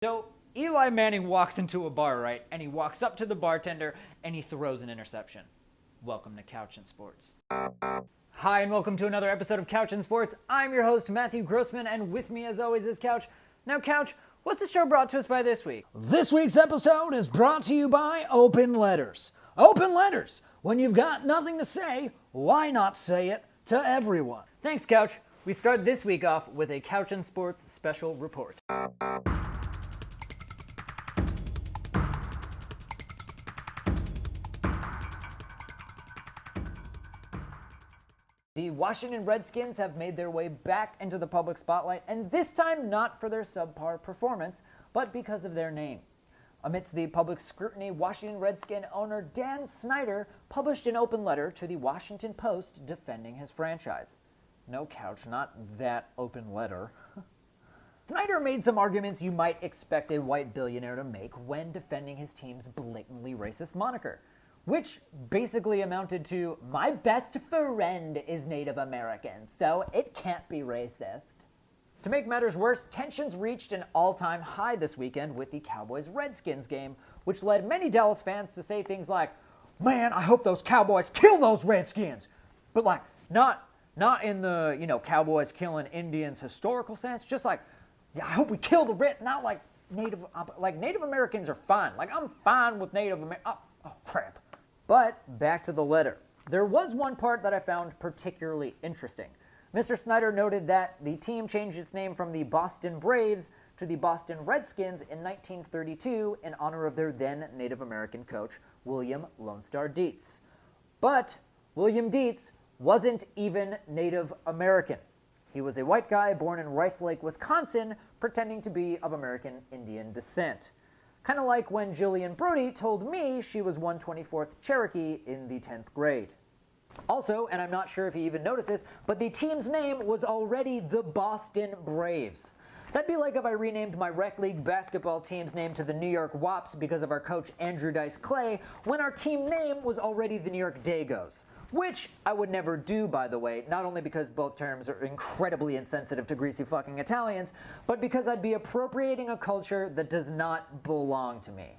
So Eli Manning walks into a bar, right? And he walks up to the bartender and he throws an interception. Welcome to Couch and Sports. Hi, and welcome to another episode of Couch and Sports. I'm your host, Matthew Grossman, and with me, as always, is Couch. Now, Couch, what's the show brought to us by this week? This week's episode is brought to you by Open Letters. Open Letters. When you've got nothing to say, why not say it to everyone? Thanks, Couch. We start this week off with a Couch and Sports special report. The Washington Redskins have made their way back into the public spotlight, and this time not for their subpar performance, but because of their name. Amidst the public scrutiny, Washington Redskin owner Dan Snyder published an open letter to the Washington Post defending his franchise. No, Couch, not that open letter. Snyder made some arguments you might expect a white billionaire to make when defending his team's blatantly racist moniker, which basically amounted to, my best friend is Native American, so it can't be racist. To make matters worse, tensions reached an all-time high this weekend with the Cowboys-Redskins game, which led many Dallas fans to say things like, man, I hope those Cowboys kill those Redskins. But not in the, Cowboys killing Indians historical sense, just like, yeah, I hope we kill the Red, not like Native Americans are fine. Like, I'm fine with Native Americans. Oh, crap. But back to the letter. There was one part that I found particularly interesting. Mr. Snyder noted that the team changed its name from the Boston Braves to the Boston Redskins in 1932 in honor of their then Native American coach, William Lone Star Dietz. But William Dietz wasn't even Native American. He was a white guy born in Rice Lake, Wisconsin, pretending to be of American Indian descent. Kind of like when Jillian Brody told me she was 1/24th Cherokee in the 10th grade. Also, and I'm not sure if you even noticed this, but the team's name was already the Boston Braves. That'd be like if I renamed my rec league basketball team's name to the New York Wops because of our coach Andrew Dice Clay, when our team name was already the New York Dagos. Which I would never do, by the way, not only because both terms are incredibly insensitive to greasy fucking Italians, but because I'd be appropriating a culture that does not belong to me.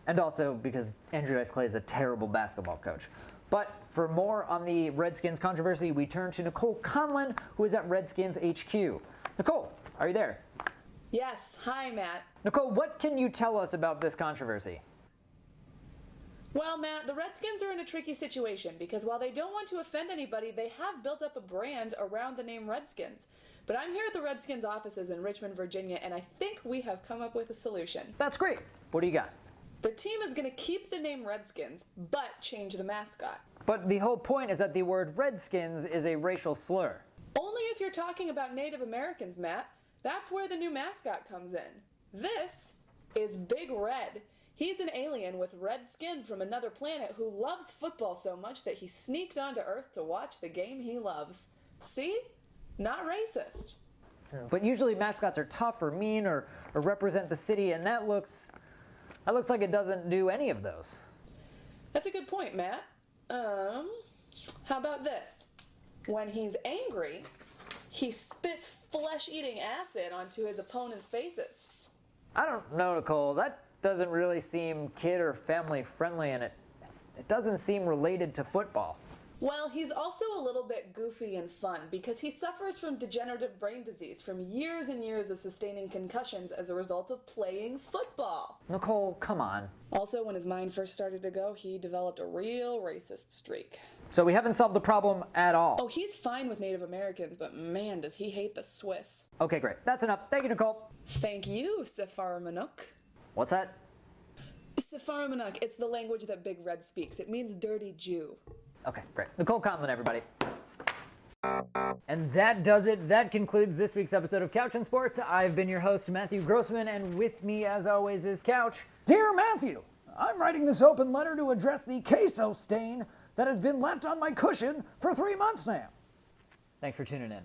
And also because Andrew Dice Clay is a terrible basketball coach. But for more on the Redskins controversy, we turn to Nicole Conlon, who is at Redskins HQ. Nicole, are you there? Yes. Hi, Matt. Nicole, what can you tell us about this controversy? Well, Matt, the Redskins are in a tricky situation because while they don't want to offend anybody, they have built up a brand around the name Redskins. But I'm here at the Redskins offices in Richmond, Virginia, and I think we have come up with a solution. That's great. What do you got? The team is going to keep the name Redskins, but change the mascot. But the whole point is that the word Redskins is a racial slur. Only if you're talking about Native Americans, Matt. That's where the new mascot comes in. This is Big Red. He's an alien with red skin from another planet who loves football so much that he sneaked onto Earth to watch the game he loves. See? Not racist. But usually mascots are tough or mean or represent the city, and that looks like it doesn't do any of those. That's a good point, Matt. How about this? When he's angry, he spits flesh-eating acid onto his opponent's faces. I don't know, Nicole. That doesn't really seem kid or family friendly, and it doesn't seem related to football. Well, he's also a little bit goofy and fun because he suffers from degenerative brain disease from years and years of sustaining concussions as a result of playing football. Nicole, come on. Also, when his mind first started to go, he developed a real racist streak. So we haven't solved the problem at all. Oh, he's fine with Native Americans, but man, does he hate the Swiss. Okay, great. That's enough. Thank you, Nicole. Thank you, Sefaramanuk. What's that? Sefaramanuk, it's the language that Big Red speaks. It means dirty Jew. Okay, great. Nicole Conlon, everybody. And that does it. That concludes this week's episode of Couch and Sports. I've been your host, Matthew Grossman, and with me, as always, is Couch. Dear Matthew, I'm writing this open letter to address the queso stain that has been left on my cushion for 3 months now. Thanks for tuning in.